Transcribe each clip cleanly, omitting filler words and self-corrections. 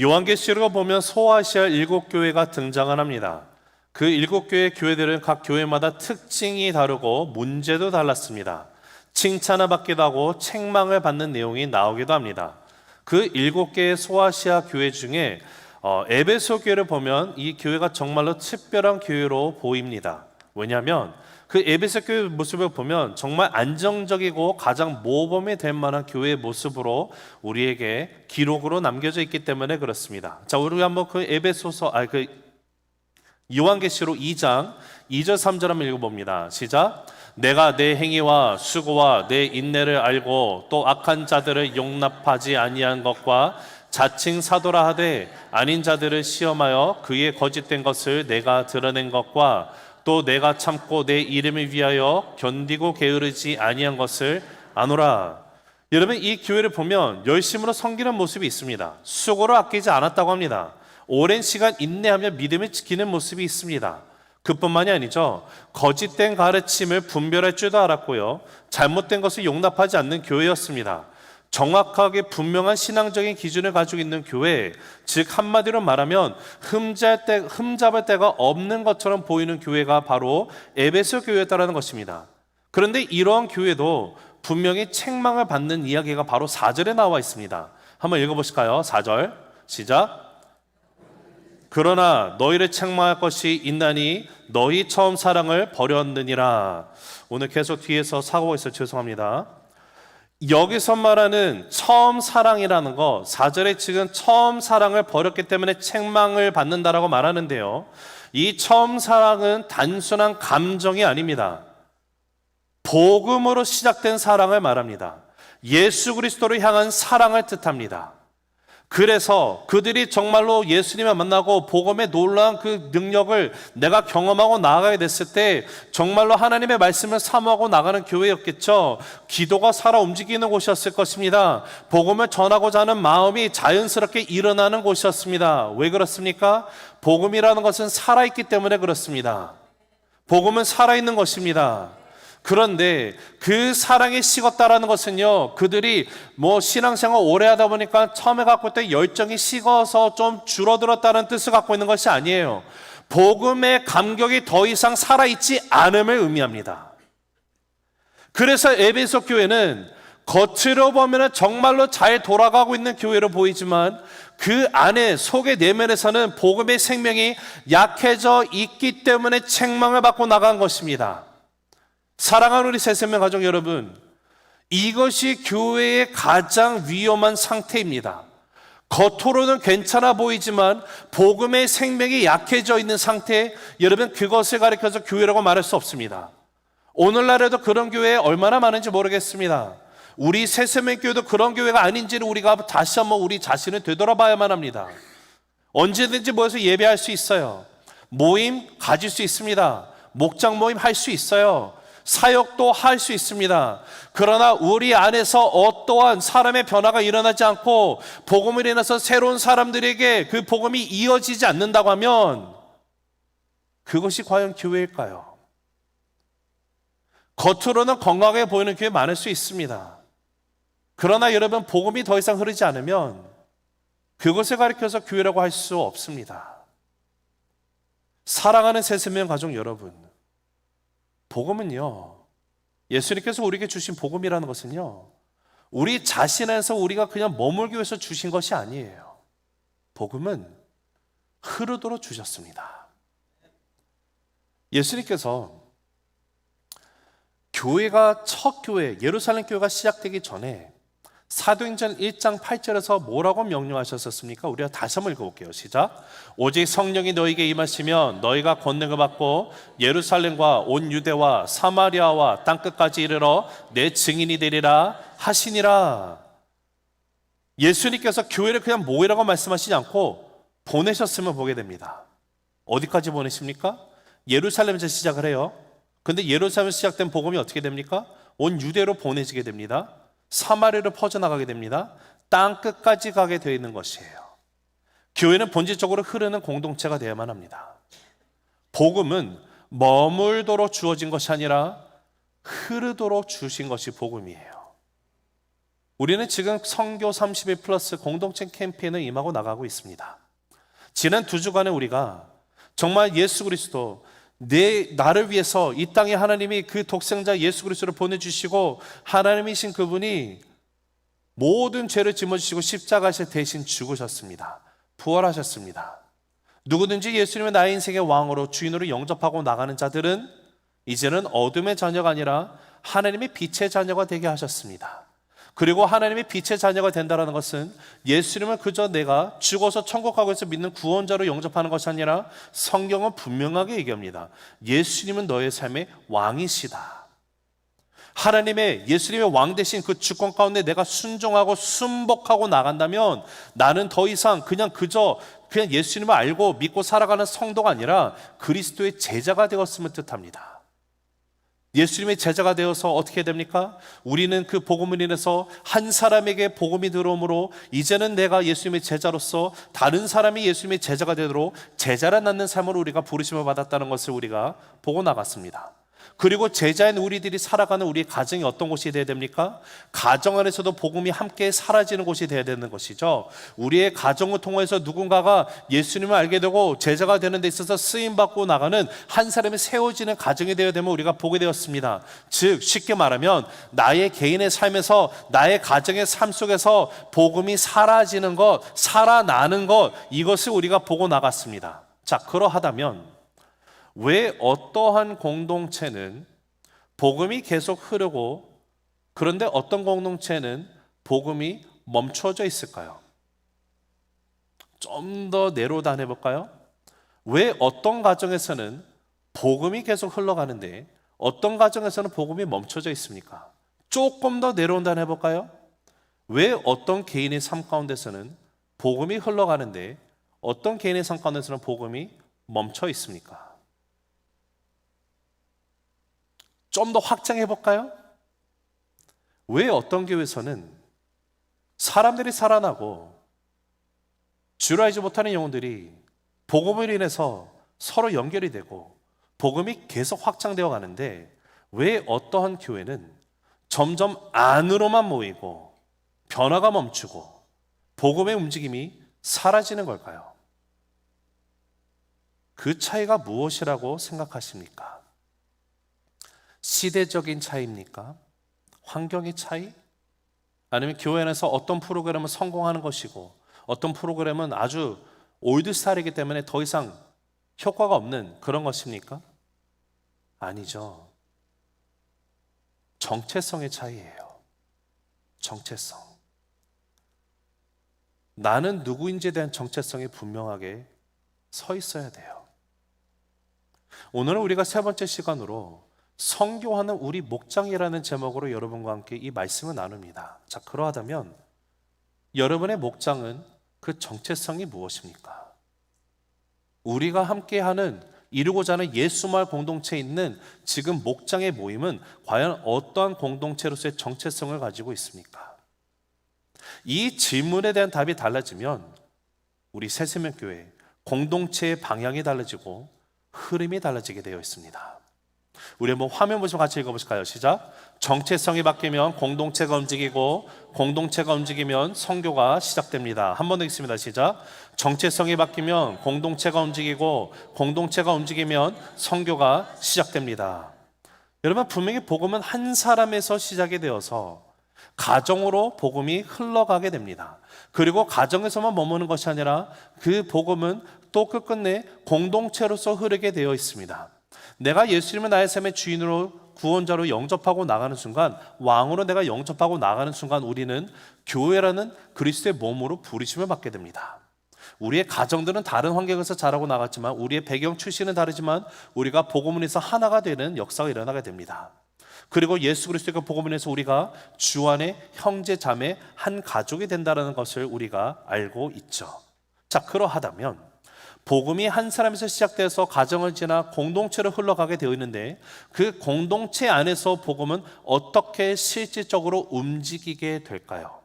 요한계시록을 보면 소아시아 7교회가 등장을 합니다. 그 7교회 교회들은 각 교회마다 특징이 다르고 문제도 달랐습니다. 칭찬을 받기도 하고 책망을 받는 내용이 나오기도 합니다. 그 7개의 소아시아 교회 중에 에베소 교회를 보면 이 교회가 정말로 특별한 교회로 보입니다. 왜냐하면 그 에베소 교회 모습을 보면 정말 안정적이고 가장 모범이 될 만한 교회의 모습으로 우리에게 기록으로 남겨져 있기 때문에 그렇습니다. 자, 우리 한번 그 요한계시록 2장 2절 3절 한번 읽어봅니다. 시작. 내가 내 행위와 수고와 내 인내를 알고 또 악한 자들을 용납하지 아니한 것과 자칭 사도라 하되 아닌 자들을 시험하여 그의 거짓된 것을 내가 드러낸 것과 또 내가 참고 내 이름을 위하여 견디고 게으르지 아니한 것을 아노라. 여러분, 이 교회를 보면 열심으로 섬기는 모습이 있습니다. 수고를 아끼지 않았다고 합니다. 오랜 시간 인내하며 믿음을 지키는 모습이 있습니다. 그뿐만이 아니죠. 거짓된 가르침을 분별할 줄도 알았고요. 잘못된 것을 용납하지 않는 교회였습니다. 정확하게 분명한 신앙적인 기준을 가지고 있는 교회, 즉 한마디로 말하면 흠잡을 데가 없는 것처럼 보이는 교회가 바로 에베소 교회였다는 것입니다. 그런데 이러한 교회도 분명히 책망을 받는 이야기가 바로 4절에 나와 있습니다. 한번 읽어보실까요? 4절 시작. 그러나 너희를 책망할 것이 있나니 너희 처음 사랑을 버렸느니라. 오늘 계속 뒤에서 사고가 있어서 죄송합니다. 여기서 말하는 처음 사랑이라는 거, 4절에 지금 처음 사랑을 버렸기 때문에 책망을 받는다라고 말하는데요, 이 처음 사랑은 단순한 감정이 아닙니다. 복음으로 시작된 사랑을 말합니다. 예수 그리스도를 향한 사랑을 뜻합니다. 그래서 그들이 정말로 예수님을 만나고 복음의 놀라운 그 능력을 내가 경험하고 나아가게 됐을 때 정말로 하나님의 말씀을 사모하고 나가는 교회였겠죠. 기도가 살아 움직이는 곳이었을 것입니다. 복음을 전하고자 하는 마음이 자연스럽게 일어나는 곳이었습니다. 왜 그렇습니까? 복음이라는 것은 살아있기 때문에 그렇습니다. 복음은 살아있는 것입니다. 그런데 그 사랑이 식었다라는 것은요, 그들이 신앙생활 오래 하다 보니까 처음에 갖고 있던 열정이 식어서 좀 줄어들었다는 뜻을 갖고 있는 것이 아니에요. 복음의 감격이 더 이상 살아있지 않음을 의미합니다. 그래서 에베소 교회는 겉으로 보면 정말로 잘 돌아가고 있는 교회로 보이지만 그 안에 속의 내면에서는 복음의 생명이 약해져 있기 때문에 책망을 받고 나간 것입니다. 사랑하는 우리 새생명 가족 여러분, 이것이 교회의 가장 위험한 상태입니다. 겉으로는 괜찮아 보이지만 복음의 생명이 약해져 있는 상태, 여러분 그것을 가리켜서 교회라고 말할 수 없습니다. 오늘날에도 그런 교회 얼마나 많은지 모르겠습니다. 우리 새생명교회도 그런 교회가 아닌지를 우리가 다시 한번 우리 자신을 되돌아봐야만 합니다. 언제든지 모여서 예배할 수 있어요. 모임 가질 수 있습니다. 목장 모임 할 수 있어요. 사역도 할 수 있습니다. 그러나 우리 안에서 어떠한 사람의 변화가 일어나지 않고 복음을 인해서 새로운 사람들에게 그 복음이 이어지지 않는다고 하면 그것이 과연 교회일까요? 겉으로는 건강하게 보이는 교회 많을 수 있습니다. 그러나 여러분, 복음이 더 이상 흐르지 않으면 그것을 가리켜서 교회라고 할 수 없습니다. 사랑하는 새생명 가족 여러분, 복음은요, 예수님께서 우리에게 주신 복음이라는 것은요, 우리 자신에서 우리가 그냥 머물기 위해서 주신 것이 아니에요. 복음은 흐르도록 주셨습니다. 예수님께서 교회가 첫 교회, 예루살렘 교회가 시작되기 전에 사도행전 1장 8절에서 뭐라고 명령하셨었습니까? 우리가 다시 한번 읽어볼게요. 시작. 오직 성령이 너에게 임하시면 너희가 권능을 받고 예루살렘과 온 유대와 사마리아와 땅끝까지 이르러 내 증인이 되리라 하시니라. 예수님께서 교회를 그냥 모이라고 말씀하시지 않고 보내셨음을 보게 됩니다. 어디까지 보내십니까? 예루살렘에서 시작을 해요. 근데 예루살렘에서 시작된 복음이 어떻게 됩니까? 온 유대로 보내지게 됩니다. 사마리아로 퍼져나가게 됩니다. 땅 끝까지 가게 되어 있는 것이에요. 교회는 본질적으로 흐르는 공동체가 되어야만 합니다. 복음은 머물도록 주어진 것이 아니라 흐르도록 주신 것이 복음이에요. 우리는 지금 선교 30일 플러스 공동체 캠페인을 임하고 나가고 있습니다. 지난 2주간에 우리가 정말 예수 그리스도 나를 위해서 이 땅에 하나님이 그 독생자 예수 그리스도를 보내주시고 하나님이신 그분이 모든 죄를 짊어지시고 십자가에서 대신 죽으셨습니다. 부활하셨습니다. 누구든지 예수님을 나의 인생의 왕으로 주인으로 영접하고 나가는 자들은 이제는 어둠의 자녀가 아니라 하나님의 빛의 자녀가 되게 하셨습니다. 그리고 하나님의 빛의 자녀가 된다는 것은 예수님을 그저 내가 죽어서 천국 가고 해서 믿는 구원자로 영접하는 것이 아니라 성경은 분명하게 얘기합니다. 예수님은 너의 삶의 왕이시다. 하나님의 예수님의 왕 대신 그 주권 가운데 내가 순종하고 순복하고 나간다면 나는 더 이상 그냥 예수님을 알고 믿고 살아가는 성도가 아니라 그리스도의 제자가 되었음을 뜻합니다. 예수님의 제자가 되어서 어떻게 됩니까? 우리는 그 복음을 인해서 한 사람에게 복음이 들어오므로 이제는 내가 예수님의 제자로서 다른 사람이 예수님의 제자가 되도록 제자를 낳는 삶으로 우리가 부르심을 받았다는 것을 우리가 보고 나갔습니다. 그리고 제자인 우리들이 살아가는 우리의 가정이 어떤 곳이 되어야 됩니까? 가정 안에서도 복음이 함께 사라지는 곳이 되어야 되는 것이죠. 우리의 가정을 통해서 누군가가 예수님을 알게 되고 제자가 되는 데 있어서 쓰임받고 나가는 한 사람이 세워지는 가정이 되어야 되면 우리가 보게 되었습니다. 즉 쉽게 말하면 나의 개인의 삶에서 나의 가정의 삶 속에서 복음이 사라지는 것, 살아나는 것, 이것을 우리가 보고 나갔습니다. 자, 그러하다면 왜 어떠한 공동체는 복음이 계속 흐르고 그런데 어떤 공동체는 복음이 멈춰져 있을까요? 좀 더 내려다 해볼까요? 왜 어떤 가정에서는 복음이 계속 흘러가는데 어떤 가정에서는 복음이 멈춰져 있습니까? 조금 더 내려온다 해볼까요? 왜 어떤 개인의 삶 가운데서는 복음이 흘러가는데 어떤 개인의 삶 가운데서는 복음이 멈춰 있습니까? 좀 더 확장해 볼까요? 왜 어떤 교회에서는 사람들이 살아나고 주를 알지 못하는 영혼들이 복음을 인해서 서로 연결이 되고 복음이 계속 확장되어 가는데 왜 어떠한 교회는 점점 안으로만 모이고 변화가 멈추고 복음의 움직임이 사라지는 걸까요? 그 차이가 무엇이라고 생각하십니까? 시대적인 차이입니까? 환경의 차이? 아니면 교회 안에서 어떤 프로그램은 성공하는 것이고 어떤 프로그램은 아주 올드 스타일이기 때문에 더 이상 효과가 없는 그런 것입니까? 아니죠. 정체성의 차이예요. 정체성. 나는 누구인지에 대한 정체성이 분명하게 서 있어야 돼요. 오늘은 우리가 세 번째 시간으로 선교하는 우리 목장이라는 제목으로 여러분과 함께 이 말씀을 나눕니다. 자, 그러하다면 여러분의 목장은 그 정체성이 무엇입니까? 우리가 함께하는 이루고자 하는 예수마을 공동체에 있는 지금 목장의 모임은 과연 어떠한 공동체로서의 정체성을 가지고 있습니까? 이 질문에 대한 답이 달라지면 우리 새세명교회 공동체의 방향이 달라지고 흐름이 달라지게 되어 있습니다. 우리 한번 화면 보시면 같이 읽어보실까요? 시작. 정체성이 바뀌면 공동체가 움직이고 공동체가 움직이면 선교가 시작됩니다. 한 번 더 읽습니다. 시작. 정체성이 바뀌면 공동체가 움직이고 공동체가 움직이면 선교가 시작됩니다. 여러분, 분명히 복음은 한 사람에서 시작이 되어서 가정으로 복음이 흘러가게 됩니다. 그리고 가정에서만 머무는 것이 아니라 그 복음은 또 끝끝내 공동체로서 흐르게 되어 있습니다. 내가 예수님을 나의 삶의 주인으로 구원자로 영접하고 나가는 순간, 왕으로 내가 영접하고 나가는 순간 우리는 교회라는 그리스도의 몸으로 부르심을 받게 됩니다. 우리의 가정들은 다른 환경에서 자라고 나갔지만 우리의 배경 출신은 다르지만 우리가 복음을 해서 하나가 되는 역사가 일어나게 됩니다. 그리고 예수 그리스도의 복음을 해서 우리가 주 안에 형제 자매 한 가족이 된다는 것을 우리가 알고 있죠. 자, 그러하다면 복음이 한 사람에서 시작돼서 가정을 지나 공동체로 흘러가게 되어 있는데 그 공동체 안에서 복음은 어떻게 실질적으로 움직이게 될까요?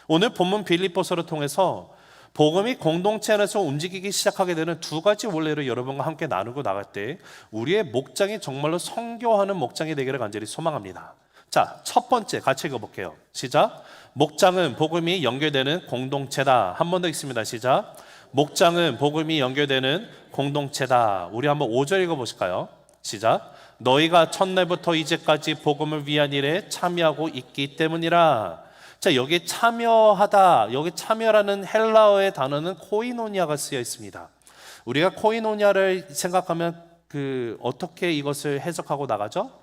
오늘 본문 빌립보서를 통해서 복음이 공동체 안에서 움직이기 시작하게 되는 두 가지 원리를 여러분과 함께 나누고 나갈 때 우리의 목장이 정말로 선교하는 목장이 되기를 간절히 소망합니다. 자, 첫 번째 같이 읽어볼게요. 시작. 목장은 복음이 연결되는 공동체다. 한 번 더 읽습니다. 시작. 목장은 복음이 연결되는 공동체다. 우리 한번 5절 읽어보실까요? 시작. 너희가 첫날부터 이제까지 복음을 위한 일에 참여하고 있기 때문이라. 자, 여기 참여하다, 여기 참여라는 헬라어의 단어는 코이노니아가 쓰여 있습니다. 우리가 코이노니아를 생각하면 어떻게 이것을 해석하고 나가죠?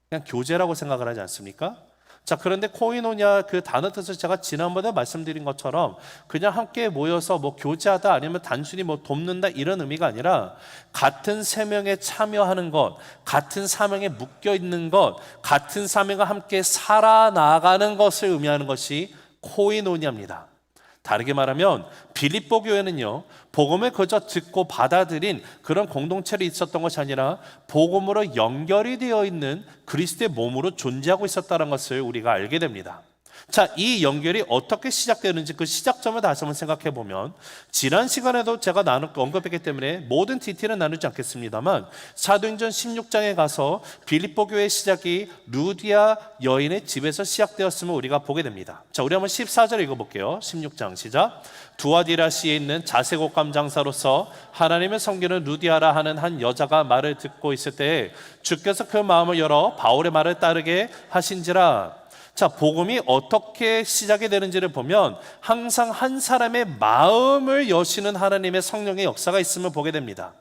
그냥 교제라고 생각을 하지 않습니까? 자, 그런데 코이노니아 그 단어 뜻을 제가 지난번에 말씀드린 것처럼 그냥 함께 모여서 뭐 교제하다 아니면 단순히 뭐 돕는다 이런 의미가 아니라 같은 사명에 참여하는 것, 같은 사명에 묶여 있는 것, 같은 사명과 함께 살아나가는 것을 의미하는 것이 코이노니아입니다. 다르게 말하면 빌립보 교회는요, 복음을 그저 듣고 받아들인 그런 공동체로 있었던 것이 아니라 복음으로 연결이 되어 있는 그리스도의 몸으로 존재하고 있었다는 것을 우리가 알게 됩니다. 자, 이 연결이 어떻게 시작되는지 그 시작점을 다시 한번 생각해 보면, 지난 시간에도 제가 언급했기 때문에 모든 디테일은 나누지 않겠습니다만, 사도행전 16장에 가서 빌립보 교회의 시작이 루디아 여인의 집에서 시작되었음을 우리가 보게 됩니다. 자, 우리 한번 14절 읽어볼게요. 16장 시작. 두아디라시에 있는 자색옷감 장사로서 하나님을 섬기는 루디아라 하는 한 여자가 말을 듣고 있을 때에 주께서 그 마음을 열어 바울의 말을 따르게 하신지라. 자, 복음이 어떻게 시작이 되는지를 보면 항상 한 사람의 마음을 여시는 하나님의 성령의 역사가 있음을 보게 됩니다.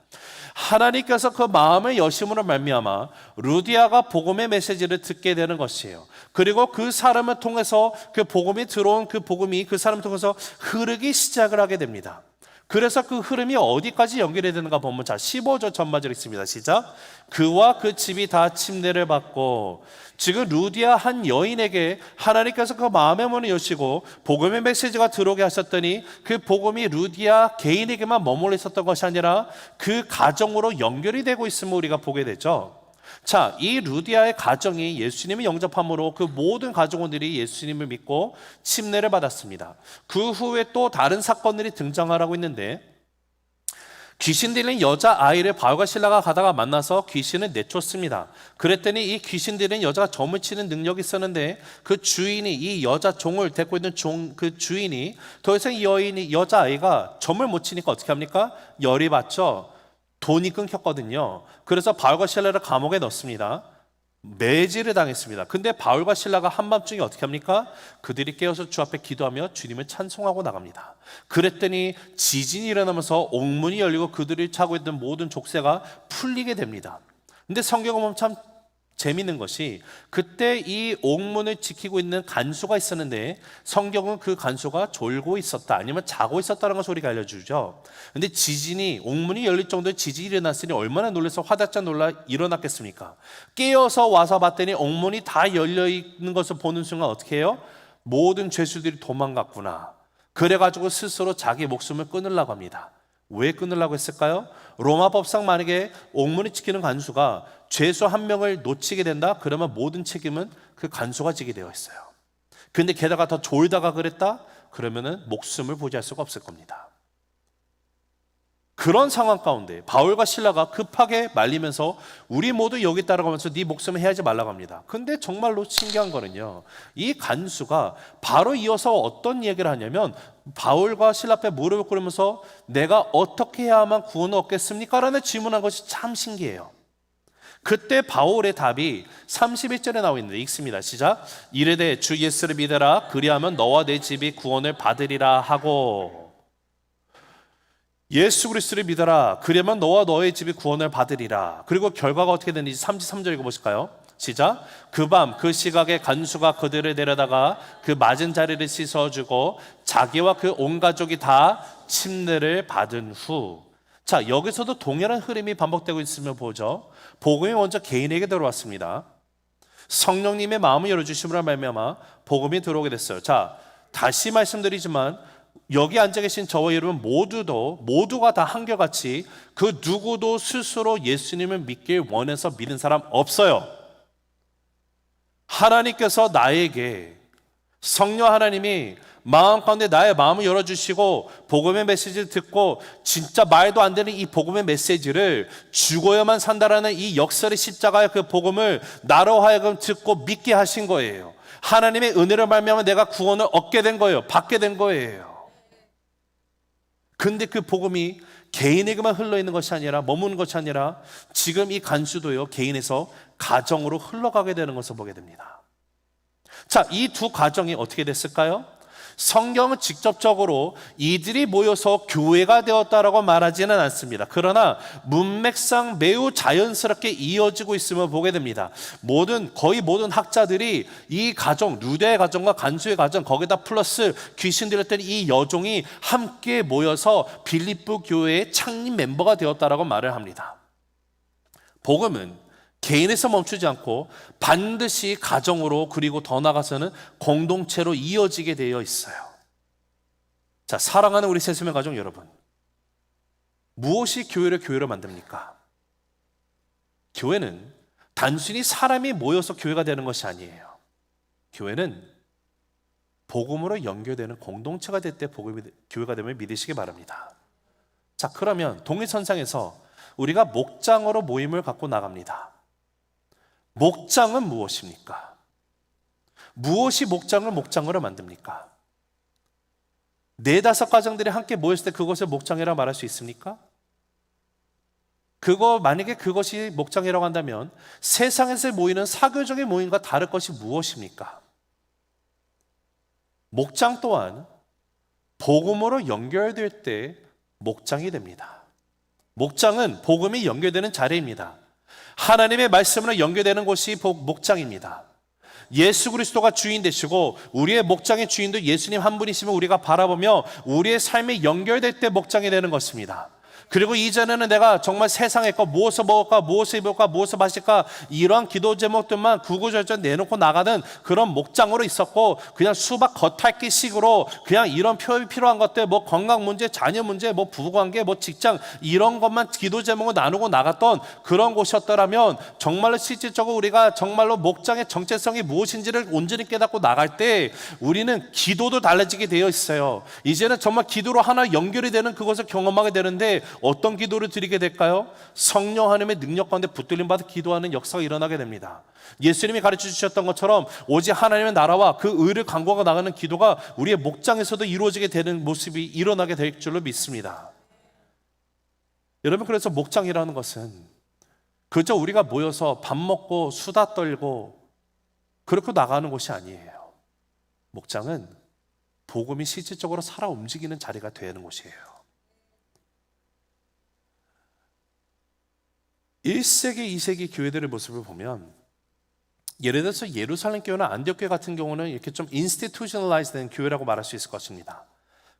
하나님께서 그 마음을 여심으로 말미암아 루디아가 복음의 메시지를 듣게 되는 것이에요. 그리고 그 사람을 통해서 그 복음이 들어온 그 복음이 그 사람을 통해서 흐르기 시작을 하게 됩니다. 그래서 그 흐름이 어디까지 연결이 되는가 보면, 자, 15절 전마절 있습니다. 시작. 그와 그 집이 다 침례를 받고. 지금 루디아 한 여인에게 하나님께서 그 마음의 문을 여시고 복음의 메시지가 들어오게 하셨더니 그 복음이 루디아 개인에게만 머물러 있었던 것이 아니라 그 가정으로 연결이 되고 있음을 우리가 보게 되죠. 자, 이 루디아의 가정이 예수님을 영접함으로 그 모든 가족원들이 예수님을 믿고 침례를 받았습니다. 그 후에 또 다른 사건들이 등장하고 있는데, 귀신 들린 여자아이를 바울과 실라가 가다가 만나서 귀신을 내쫓습니다. 그랬더니 이 귀신 들린 여자가 점을 치는 능력이 있었는데 그 주인이, 이 여자 종을 데리고 있는 그 주인이 더 이상 이 여자아이가 점을 못 치니까 어떻게 합니까? 열이 받죠. 돈이 끊겼거든요. 그래서 바울과 실라를 감옥에 넣습니다. 매질을 당했습니다. 근데 바울과 실라가 한밤중에 어떻게 합니까? 그들이 깨어서 주 앞에 기도하며 주님을 찬송하고 나갑니다. 그랬더니 지진이 일어나면서 옥문이 열리고 그들이 차고 있던 모든 족쇄가 풀리게 됩니다. 근데 성경을 보면 참 재미있는 것이, 그때 이 옥문을 지키고 있는 간수가 있었는데 성경은 그 간수가 졸고 있었다 아니면 자고 있었다는 것을 우리가 알려주죠. 근데 지진이, 옥문이 열릴 정도의 지진이 일어났으니 얼마나 놀라서 화들짝 놀라 일어났겠습니까? 깨어서 와서 봤더니 옥문이 다 열려 있는 것을 보는 순간 어떻게 해요? 모든 죄수들이 도망갔구나. 그래가지고 스스로 자기 목숨을 끊으려고 합니다. 왜 끊으려고 했을까요? 로마 법상 만약에 옥문을 지키는 간수가 죄수 한 명을 놓치게 된다? 그러면 모든 책임은 그 간수가 지게 되어 있어요. 근데 게다가 더 졸다가 그랬다? 그러면은 목숨을 보지할 수가 없을 겁니다. 그런 상황 가운데 바울과 실라가 급하게 말리면서 우리 모두 여기 따라가면서 네 목숨을 해하지 말라고 합니다. 근데 정말로 신기한 거는요, 이 간수가 바로 이어서 어떤 얘기를 하냐면 바울과 실라 앞에 무릎을 꿇으면서 내가 어떻게 해야만 구원을 얻겠습니까? 라는 질문한 것이 참 신기해요. 그때 바울의 답이 31절에 나와 있는데 읽습니다. 시작. 이르되 주 예수를 믿으라 그리하면 너와 내 집이 구원을 받으리라 하고. 예수 그리스도를 믿어라 그러면 너와 너의 집이 구원을 받으리라. 그리고 결과가 어떻게 되는지 33절 읽어보실까요? 시작. 그 밤 그 시각에 간수가 그들을 데려다가 그 맞은 자리를 씻어주고 자기와 그 온 가족이 다 침례를 받은 후. 자, 여기서도 동일한 흐름이 반복되고 있으며 보죠. 복음이 먼저 개인에게 들어왔습니다. 성령님의 마음을 열어주심으로 말미암아 복음이 들어오게 됐어요. 자, 다시 말씀드리지만 여기 앉아 계신 저와 여러분 모두가 다 한결같이 그 누구도 스스로 예수님을 믿길 원해서 믿는 사람 없어요. 하나님께서 나에게, 성령 하나님이 마음 가운데 나의 마음을 열어주시고 복음의 메시지를 듣고 진짜 말도 안 되는 이 복음의 메시지를 죽어야만 산다라는 이 역설의 십자가의 그 복음을 나로 하여금 듣고 믿게 하신 거예요. 하나님의 은혜를 말미암아 내가 구원을 얻게 된 거예요. 받게 된 거예요. 근데 그 복음이 개인에게만 흘러있는 것이 아니라 머무는 것이 아니라 지금 이 간수도요 개인에서 가정으로 흘러가게 되는 것을 보게 됩니다. 자, 이 두 가정이 어떻게 됐을까요? 성경은 직접적으로 이들이 모여서 교회가 되었다라고 말하지는 않습니다. 그러나 문맥상 매우 자연스럽게 이어지고 있음을 보게 됩니다. 거의 모든 학자들이 이 가정, 루데의 가정과 간수의 가정, 거기다 플러스 귀신 들렸던 이 여종이 함께 모여서 빌립보 교회의 창립 멤버가 되었다라고 말을 합니다. 복음은 개인에서 멈추지 않고 반드시 가정으로 그리고 더 나아가서는 공동체로 이어지게 되어 있어요. 자, 사랑하는 우리 세수명 가족 여러분, 무엇이 교회를 교회로 만듭니까? 교회는 단순히 사람이 모여서 교회가 되는 것이 아니에요. 교회는 복음으로 연결되는 공동체가 될 때 교회가 되면 믿으시기 바랍니다. 자, 그러면 동일선상에서 우리가 목장으로 모임을 갖고 나갑니다. 목장은 무엇입니까? 무엇이 목장을 목장으로 만듭니까? 4-5 가정들이 함께 모였을 때 그것을 목장이라고 말할 수 있습니까? 만약에 그것이 목장이라고 한다면 세상에서 모이는 사교적인 모임과 다를 것이 무엇입니까? 목장 또한 복음으로 연결될 때 목장이 됩니다. 목장은 복음이 연결되는 자리입니다. 하나님의 말씀으로 연결되는 곳이 목장입니다. 예수 그리스도가 주인 되시고 우리의 목장의 주인도 예수님 한 분이시면 우리가 바라보며 우리의 삶이 연결될 때 목장이 되는 것입니다. 그리고 이전에는 내가 정말 세상에 거 무엇을 먹을까, 무엇을 입을까, 무엇을 마실까 이러한 기도 제목들만 구구절절 내놓고 나가는 그런 목장으로 있었고, 그냥 수박 겉핥기식으로 그냥 이런 표현이 필요한 것들, 뭐 건강 문제, 자녀 문제, 뭐 부부관계, 뭐 직장 이런 것만 기도 제목을 나누고 나갔던 그런 곳이었더라면 정말로 실질적으로 우리가 정말로 목장의 정체성이 무엇인지를 온전히 깨닫고 나갈 때 우리는 기도도 달라지게 되어 있어요. 이제는 정말 기도로 하나 연결이 되는 그것을 경험하게 되는데 어떤 기도를 드리게 될까요? 성령 하나님의 능력 가운데 붙들림 받아 기도하는 역사가 일어나게 됩니다. 예수님이 가르쳐 주셨던 것처럼 오직 하나님의 나라와 그 의를 강구하고 나가는 기도가 우리의 목장에서도 이루어지게 되는 모습이 일어나게 될 줄로 믿습니다. 여러분, 그래서 목장이라는 것은 그저 우리가 모여서 밥 먹고 수다 떨고 그렇게 나가는 곳이 아니에요. 목장은 복음이 실질적으로 살아 움직이는 자리가 되는 곳이에요. 1세기, 2세기 교회들의 모습을 보면 예를 들어서 예루살렘 교회나 안디옥 교회 같은 경우는 이렇게 좀 인스티튜셔널라이즈 된 교회라고 말할 수 있을 것입니다.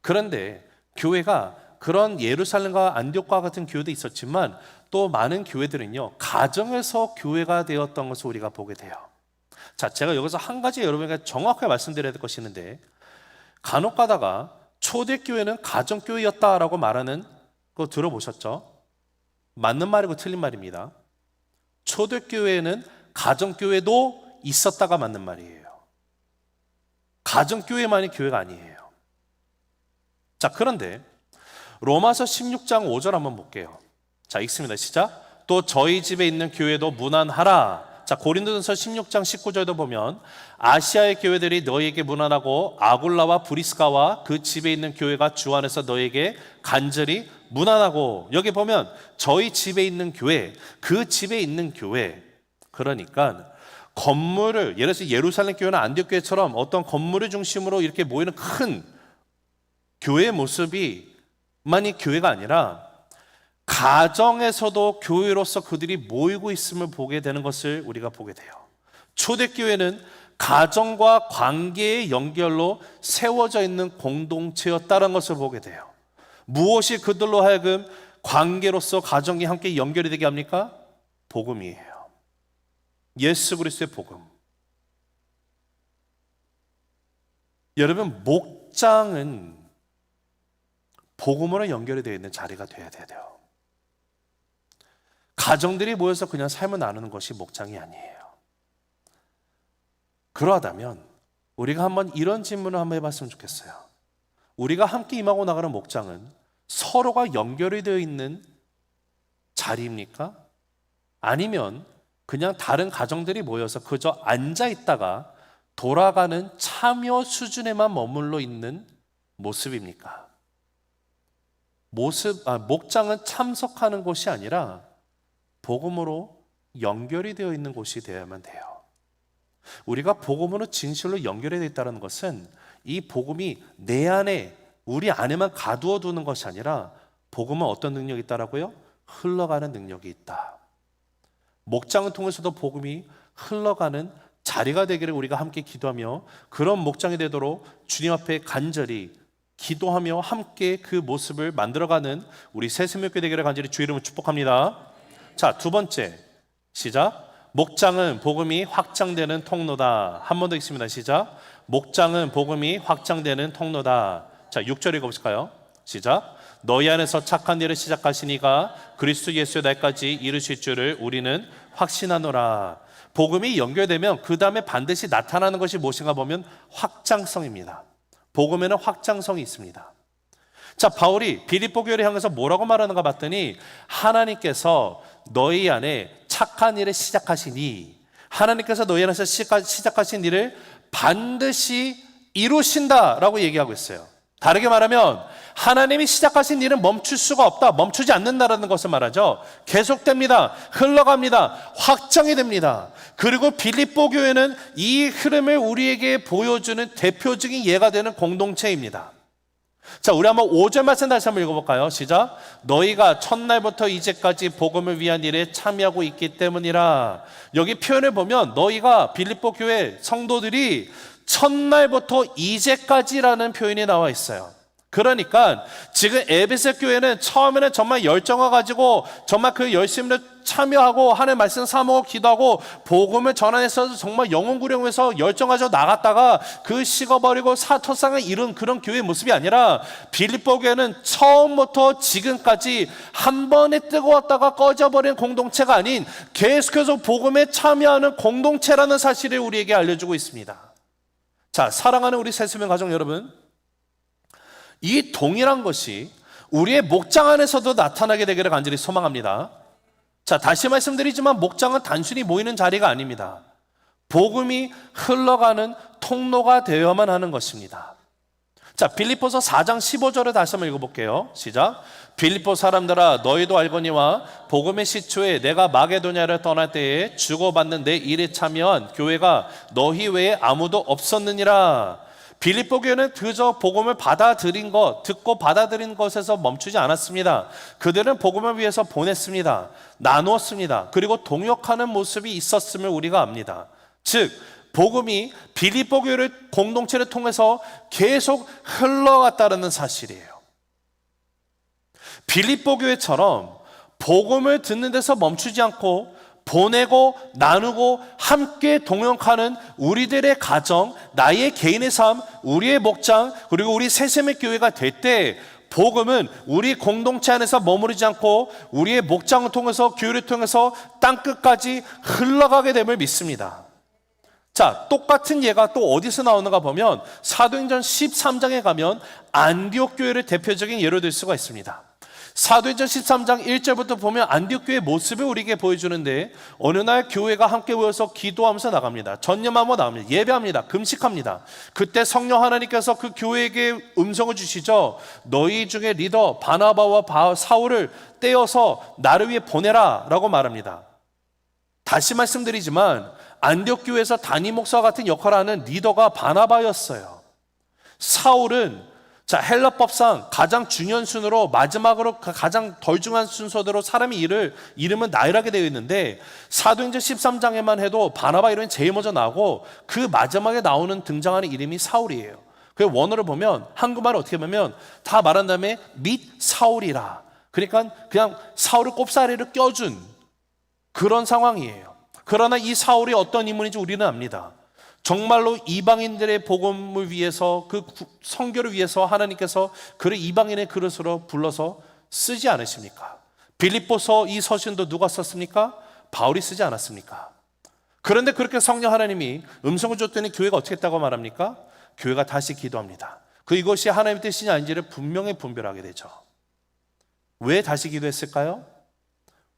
그런데 교회가 그런 예루살렘과 안디옥과 같은 교회도 있었지만 또 많은 교회들은요 가정에서 교회가 되었던 것을 우리가 보게 돼요. 자, 제가 여기서 한 가지 여러분에게 정확하게 말씀드려야 될 것이 있는데, 간혹 가다가 초대교회는 가정교회였다라고 말하는 거 들어보셨죠? 맞는 말이고 틀린 말입니다. 초대교회에는 가정교회도 있었다가 맞는 말이에요. 가정교회만이 교회가 아니에요. 자, 그런데 로마서 16장 5절 한번 볼게요. 자, 읽습니다. 시작. 또 저희 집에 있는 교회도 문안하라. 자, 고린도전서 16장 19절도 보면 아시아의 교회들이 너희에게 문안하고 아굴라와 브리스가와 그 집에 있는 교회가 주 안에서 너희에게 간절히 문안하고, 여기 보면 저희 집에 있는 교회, 그 집에 있는 교회, 그러니까 건물을, 예를 들어서 예루살렘 교회나 안디옥 교회처럼 어떤 건물을 중심으로 이렇게 모이는 큰 교회의 모습이 만이 교회가 아니라 가정에서도 교회로서 그들이 모이고 있음을 보게 되는 것을 우리가 보게 돼요. 초대교회는 가정과 관계의 연결로 세워져 있는 공동체였다는 것을 보게 돼요. 무엇이 그들로 하여금 관계로서 가정이 함께 연결이 되게 합니까? 복음이에요. 예수 그리스도의 복음. 여러분, 목장은 복음으로 연결이 되어 있는 자리가 되어야 돼요. 가정들이 모여서 그냥 삶을 나누는 것이 목장이 아니에요. 그러하다면 우리가 한번 이런 질문을 한번 해봤으면 좋겠어요. 우리가 함께 임하고 나가는 목장은 서로가 연결이 되어 있는 자리입니까? 아니면 그냥 다른 가정들이 모여서 그저 앉아 있다가 돌아가는 참여 수준에만 머물러 있는 모습입니까? 목장은 참석하는 곳이 아니라 복음으로 연결이 되어 있는 곳이 되어야만 돼요. 우리가 복음으로 진실로 연결이 되어 있다는 것은 이 복음이 내 안에, 우리 안에만 가두어 두는 것이 아니라 복음은 어떤 능력이 있다라고요? 흘러가는 능력이 있다. 목장을 통해서도 복음이 흘러가는 자리가 되기를 우리가 함께 기도하며 그런 목장이 되도록 주님 앞에 간절히 기도하며 함께 그 모습을 만들어가는 우리 새생명교회 되기를 간절히 주의 이름으로 축복합니다. 자, 두 번째 시작. 목장은 복음이 확장되는 통로다. 한 번 더 읽습니다. 시작. 목장은 복음이 확장되는 통로다. 자, 6절 읽어보실까요? 시작. 너희 안에서 착한 일을 시작하신 이가 그리스도 예수의 날까지 이루실 줄을 우리는 확신하노라. 복음이 연결되면 그 다음에 반드시 나타나는 것이 무엇인가 보면 확장성입니다. 복음에는 확장성이 있습니다. 자, 바울이 빌립보 교회를 향해서 뭐라고 말하는가 봤더니 하나님께서 너희 안에 착한 일을 시작하시니, 하나님께서 너희 안에서 시작하신 일을 반드시 이루신다라고 얘기하고 있어요. 다르게 말하면 하나님이 시작하신 일은 멈출 수가 없다, 멈추지 않는다라는 것을 말하죠. 계속됩니다. 흘러갑니다. 확장이 됩니다. 그리고 빌립보 교회는 이 흐름을 우리에게 보여주는 대표적인 예가 되는 공동체입니다. 자, 우리 한번 5절 말씀 다시 한번 읽어볼까요? 시작. 너희가 첫날부터 이제까지 복음을 위한 일에 참여하고 있기 때문이라. 여기 표현을 보면 너희가 빌립보 교회 성도들이 첫날부터 이제까지라는 표현이 나와 있어요. 그러니까 지금 에베소 교회는 처음에는 정말 열정을 가지고 정말 그 열심으로 참여하고 하는 말씀 사모하고 기도하고 복음을 전환해서 정말 영혼구령해서 열정가지고 나갔다가 그 식어버리고 사토상을 이룬 그런 교회의 모습이 아니라 빌립보 교회는 처음부터 지금까지 한 번에 뜨거웠다가 꺼져버린 공동체가 아닌 계속해서 복음에 참여하는 공동체라는 사실을 우리에게 알려주고 있습니다. 자, 사랑하는 우리 새수명 가족 여러분, 이 동일한 것이 우리의 목장 안에서도 나타나게 되기를 간절히 소망합니다. 자, 다시 말씀드리지만 목장은 단순히 모이는 자리가 아닙니다. 복음이 흘러가는 통로가 되어야만 하는 것입니다. 자, 빌립보서 4장 15절을 다시 한번 읽어볼게요. 시작. 빌립보 사람들아, 너희도 알거니와 복음의 시초에 내가 마게도냐를 떠날 때에 주고받는 내 일에 참여한 교회가 너희 외에 아무도 없었느니라. 빌립보 교회는 그저 복음을 받아들인 것, 듣고 받아들인 것에서 멈추지 않았습니다. 그들은 복음을 위해서 보냈습니다. 나누었습니다. 그리고 동역하는 모습이 있었음을 우리가 압니다. 즉, 복음이 빌립보 교회를 공동체를 통해서 계속 흘러갔다는 사실이에요. 빌립보 교회처럼 복음을 듣는 데서 멈추지 않고 보내고 나누고 함께 동역하는 우리들의 가정, 나의 개인의 삶, 우리의 목장, 그리고 우리 새샘의 교회가 될 때 복음은 우리 공동체 안에서 머무르지 않고 우리의 목장을 통해서 교회를 통해서 땅끝까지 흘러가게 됨을 믿습니다. 자, 똑같은 예가 또 어디서 나오는가 보면 사도행전 13장에 가면 안디옥 교회를 대표적인 예로 들 수가 있습니다. 사도행전 13장 1절부터 보면 안디옥 교회의 모습을 우리에게 보여주는데 어느 날 교회가 함께 모여서 기도하면서 나갑니다. 전념하며 나갑니다. 예배합니다. 금식합니다. 그때 성령 하나님께서 그 교회에게 음성을 주시죠. 너희 중에 리더 바나바와 사울을 떼어서 나를 위해 보내라 라고 말합니다. 다시 말씀드리지만 안디옥 교회에서 담임 목사와 같은 역할을 하는 리더가 바나바였어요. 사울은 헬라법상 가장 중요한 순으로 마지막으로 가장 덜 중요한 순서대로 사람의 이름은 나열하게 되어 있는데 사도행전 13장에만 해도 바나바 이름이 제일 먼저 나오고 그 마지막에 등장하는 이름이 사울이에요. 그 원어를 보면 한국말을 어떻게 보면 다 말한 다음에 및 사울이라. 그러니까 그냥 사울을 꼽사리를 껴준 그런 상황이에요. 그러나 이 사울이 어떤 인물인지 우리는 압니다. 정말로 이방인들의 복음을 위해서 그 선교를 위해서 하나님께서 그를 이방인의 그릇으로 불러서 쓰지 않으십니까? 빌립보서 이 서신도 누가 썼습니까? 바울이 쓰지 않았습니까? 그런데 그렇게 성령 하나님이 음성을 줬더니 교회가 어떻게 했다고 말합니까? 교회가 다시 기도합니다. 이것이 하나님의 뜻이냐 아닌지를 분명히 분별하게 되죠. 왜 다시 기도했을까요?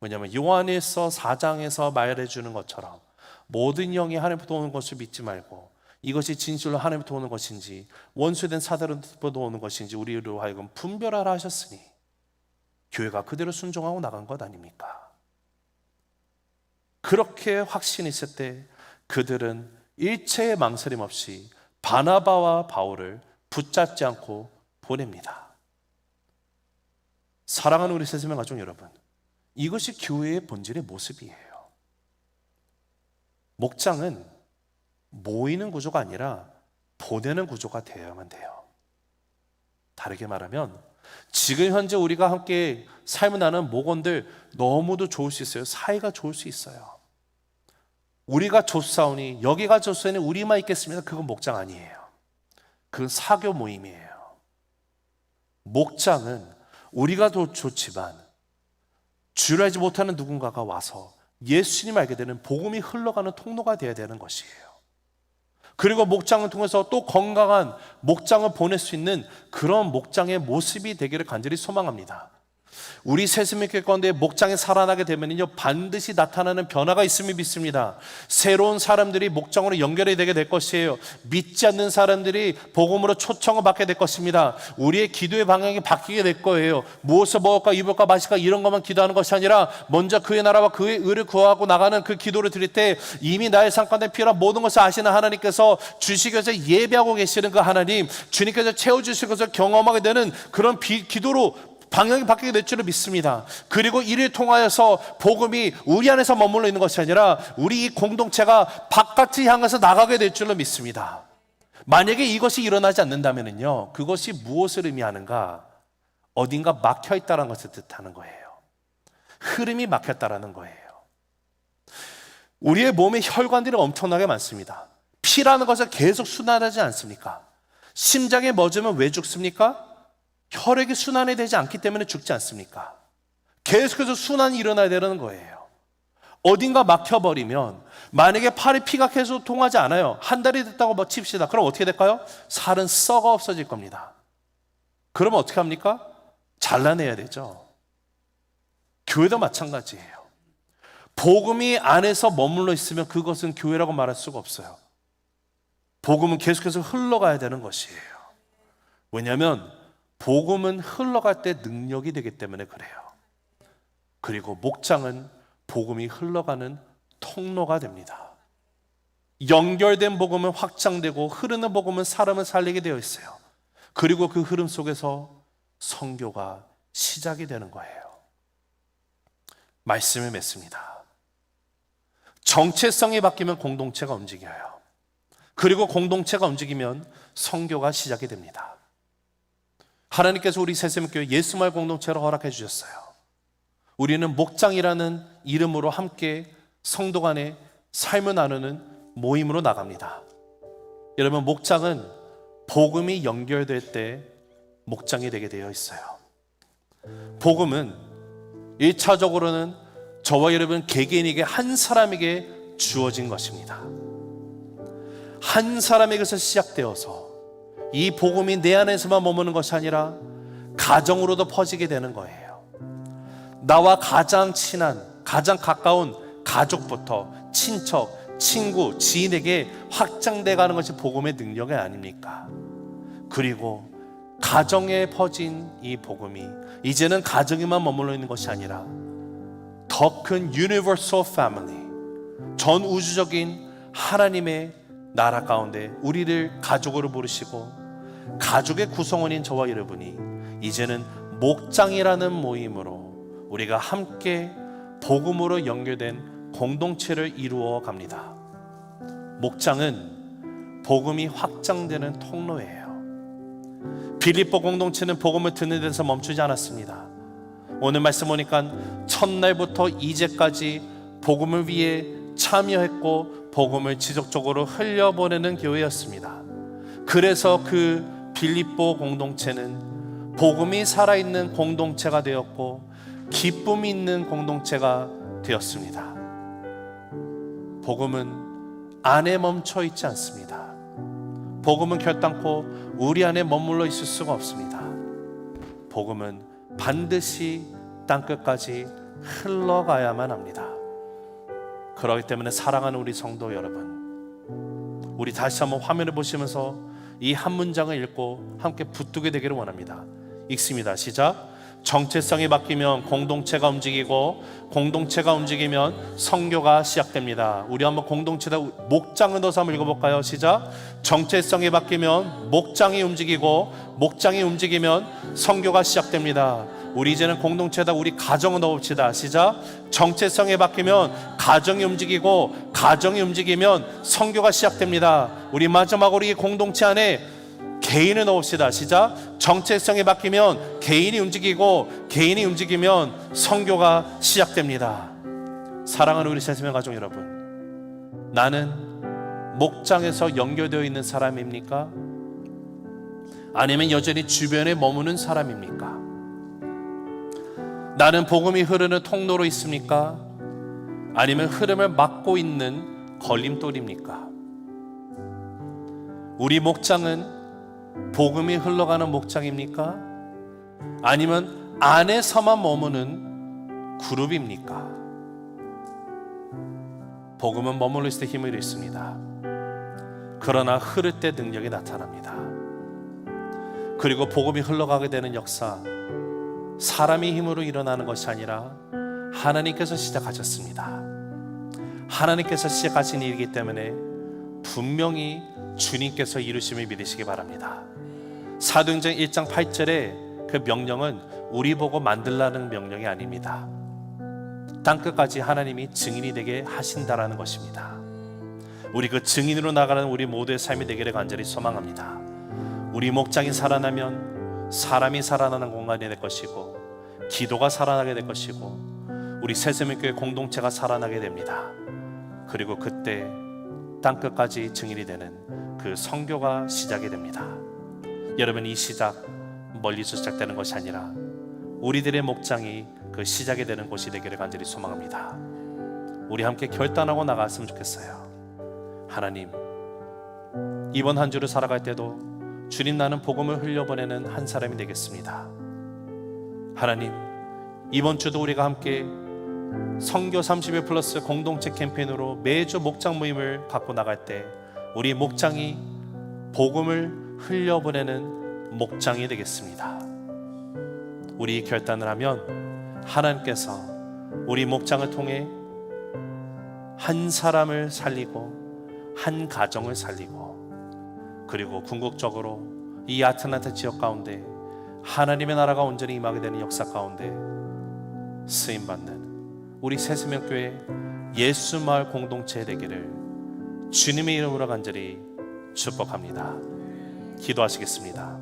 왜냐하면 요한일서 4장에서 말해주는 것처럼 모든 영이 하나님부터 오는 것을 믿지 말고 이것이 진실로 하나님부터 오는 것인지 원수된 사단으로부터 오는 것인지 우리로 하여금 분별하라 하셨으니 교회가 그대로 순종하고 나간 것 아닙니까? 그렇게 확신이 있을 때 그들은 일체의 망설임 없이 바나바와 바울을 붙잡지 않고 보냅니다. 사랑하는 우리 세세명 가족 여러분, 이것이 교회의 본질의 모습이에요. 목장은 모이는 구조가 아니라 보내는 구조가 되어야만 돼요. 다르게 말하면 지금 현재 우리가 함께 삶을 나누는 목원들 너무도 좋을 수 있어요. 사이가 좋을 수 있어요. 우리가 좋사오니 여기가 좋사오니 우리만 있겠습니다. 그건 목장 아니에요. 그건 사교 모임이에요. 목장은 우리가 더 좋지만 주를 알지 못하는 누군가가 와서 예수님 알게 되는 복음이 흘러가는 통로가 되어야 되는 것이에요. 그리고 목장을 통해서 또 건강한 목장을 보낼 수 있는 그런 목장의 모습이 되기를 간절히 소망합니다. 우리 세스미교회 가운데 목장이 살아나게 되면요 반드시 나타나는 변화가 있음을 믿습니다. 새로운 사람들이 목장으로 연결이 되게 될 것이에요. 믿지 않는 사람들이 복음으로 초청을 받게 될 것입니다. 우리의 기도의 방향이 바뀌게 될 거예요. 무엇을 먹을까 입을까 마실까 이런 것만 기도하는 것이 아니라 먼저 그의 나라와 그의 의를 구하고 나가는 그 기도를 드릴 때 이미 나의 삶 가운데 필요한 모든 것을 아시는 하나님께서 주시기 위해서 예배하고 계시는 그 하나님, 주님께서 채워주실 것을 경험하게 되는 그런 기도로 방향이 바뀌게 될 줄을 믿습니다. 그리고 이를 통하여서 복음이 우리 안에서 머물러 있는 것이 아니라 우리 이 공동체가 바깥을 향해서 나가게 될 줄로 믿습니다. 만약에 이것이 일어나지 않는다면요 그것이 무엇을 의미하는가? 어딘가 막혀있다는 것을 뜻하는 거예요. 흐름이 막혔다라는 거예요. 우리의 몸에 혈관들이 엄청나게 많습니다. 피라는 것은 계속 순환하지 않습니까? 심장에 멎으면 왜 죽습니까? 혈액이 순환이 되지 않기 때문에 죽지 않습니까? 계속해서 순환이 일어나야 되는 거예요. 어딘가 막혀버리면 만약에 팔에 피가 계속 통하지 않아요. 한 달이 됐다고 칩시다. 그럼 어떻게 될까요? 살은 썩어 없어질 겁니다. 그러면 어떻게 합니까? 잘라내야 되죠. 교회도 마찬가지예요. 복음이 안에서 머물러 있으면 그것은 교회라고 말할 수가 없어요. 복음은 계속해서 흘러가야 되는 것이에요. 왜냐하면 복음은 흘러갈 때 능력이 되기 때문에 그래요. 그리고 목장은 복음이 흘러가는 통로가 됩니다. 연결된 복음은 확장되고 흐르는 복음은 사람을 살리게 되어 있어요. 그리고 그 흐름 속에서 선교가 시작이 되는 거예요. 말씀을 맺습니다. 정체성이 바뀌면 공동체가 움직여요. 그리고 공동체가 움직이면 선교가 시작이 됩니다. 하나님께서 우리 새샘교회 예수말 공동체로 허락해 주셨어요. 우리는 목장이라는 이름으로 함께 성도 간의 삶을 나누는 모임으로 나갑니다. 여러분, 목장은 복음이 연결될 때 목장이 되게 되어 있어요. 복음은 1차적으로는 저와 여러분 개개인에게 한 사람에게 주어진 것입니다. 한 사람에게서 시작되어서 이 복음이 내 안에서만 머무는 것이 아니라 가정으로도 퍼지게 되는 거예요. 나와 가장 친한, 가장 가까운 가족부터 친척, 친구, 지인에게 확장돼 가는 것이 복음의 능력이 아닙니까? 그리고 가정에 퍼진 이 복음이 이제는 가정에만 머물러 있는 것이 아니라 더 큰 universal family, 전 우주적인 하나님의 나라 가운데 우리를 가족으로 부르시고 가족의 구성원인 저와 여러분이 이제는 목장이라는 모임으로 우리가 함께 복음으로 연결된 공동체를 이루어 갑니다. 목장은 복음이 확장되는 통로예요. 빌립보 공동체는 복음을 듣는 데서 멈추지 않았습니다. 오늘 말씀 보니까 첫날부터 이제까지 복음을 위해 참여했고 복음을 지속적으로 흘려보내는 교회였습니다. 그래서 그 빌립보 공동체는 복음이 살아있는 공동체가 되었고 기쁨이 있는 공동체가 되었습니다. 복음은 안에 멈춰 있지 않습니다. 복음은 결단코 우리 안에 머물러 있을 수가 없습니다. 복음은 반드시 땅끝까지 흘러가야만 합니다. 그렇기 때문에 사랑하는 우리 성도 여러분, 우리 다시 한번 화면을 보시면서 이 한 문장을 읽고 함께 붙들게 되기를 원합니다. 읽습니다. 시작. 정체성이 바뀌면 공동체가 움직이고, 공동체가 움직이면 선교가 시작됩니다. 우리 한번 공동체다 목장을 넣어서 한번 읽어볼까요? 시작. 정체성이 바뀌면 목장이 움직이고, 목장이 움직이면 선교가 시작됩니다. 우리 이제는 공동체다 우리 가정을 넣읍시다. 시작. 정체성이 바뀌면 가정이 움직이고, 가정이 움직이면 선교가 시작됩니다. 우리 마지막으로 이 공동체 안에 개인을 넣읍시다. 시작. 정체성이 바뀌면 개인이 움직이고, 개인이 움직이면 선교가 시작됩니다. 사랑하는 우리 새세명 가족 여러분, 나는 목장에서 연결되어 있는 사람입니까? 아니면 여전히 주변에 머무는 사람입니까? 나는 복음이 흐르는 통로로 있습니까? 아니면 흐름을 막고 있는 걸림돌입니까? 우리 목장은 복음이 흘러가는 목장입니까? 아니면 안에서만 머무는 그룹입니까? 복음은 머물러 있을 때 힘을 잃습니다. 그러나 흐를 때 능력이 나타납니다. 그리고 복음이 흘러가게 되는 역사, 사람의 힘으로 일어나는 것이 아니라 하나님께서 시작하셨습니다. 하나님께서 시작하신 일이기 때문에 분명히 주님께서 이루심을 믿으시기 바랍니다. 사도행전 1장 8절에 그 명령은 우리 보고 만들라는 명령이 아닙니다. 땅끝까지 하나님이 증인이 되게 하신다라는 것입니다. 우리 그 증인으로 나가는 우리 모두의 삶이 되기를 간절히 소망합니다. 우리 목장이 살아나면 사람이 살아나는 공간이 될 것이고, 기도가 살아나게 될 것이고, 우리 새세명교회 공동체가 살아나게 됩니다. 그리고 그때 땅끝까지 증인이 되는 그 선교가 시작이 됩니다. 여러분, 이 시작 멀리서 시작되는 것이 아니라 우리들의 목장이 그 시작이 되는 곳이 되기를 간절히 소망합니다. 우리 함께 결단하고 나갔으면 좋겠어요. 하나님, 이번 한 주를 살아갈 때도 주님, 나는 복음을 흘려보내는 한 사람이 되겠습니다. 하나님, 이번 주도 우리가 함께 선교 30일 플러스 공동체 캠페인으로 매주 목장 모임을 갖고 나갈 때 우리 목장이 복음을 흘려보내는 목장이 되겠습니다. 우리 결단을 하면 하나님께서 우리 목장을 통해 한 사람을 살리고, 한 가정을 살리고, 그리고 궁극적으로 이 아틀란타 지역 가운데 하나님의 나라가 온전히 임하게 되는 역사 가운데 쓰임받는 우리 새세명교회 예수마을 공동체 되기를 주님의 이름으로 간절히 축복합니다. 기도하시겠습니다.